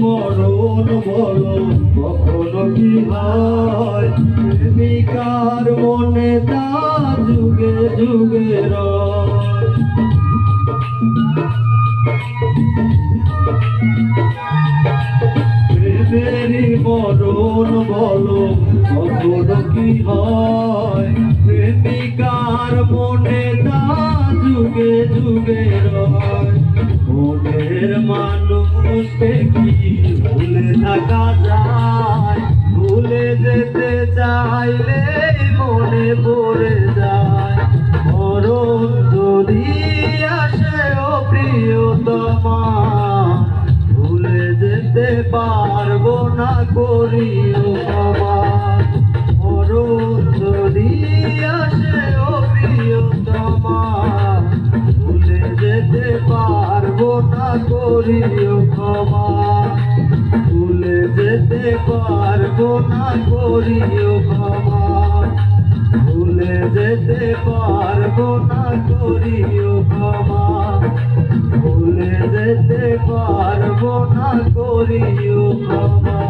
মরণ বলো কখনো কি হয়, প্রেমিকার মনে তা যুগে যুগে রয়। প্রেমেরই মরণ বলো কখনো কি হয়, প্রেমিকার মনে তা যুগে যুগে রয়। মনের মানুষকে কি ভুলে থাকা যায়, ভুলে যেতে চাইলে মনে পড়ে যায়। মরণ যদি আসে ও প্রিয়তমা, ভুলে যেতে পারবো না করিও ক্ষমা। মরণ যদি আসে ও প্রিয়তমা, ভুলে যেতে পারবো না করিও ক্ষমা। ভুলে যেতে পারবো না করিও ক্ষমা। ভুলে যেতে পারবো না করিও ক্ষমা। ভুলে যেতে পারবো না করিও ক্ষমা।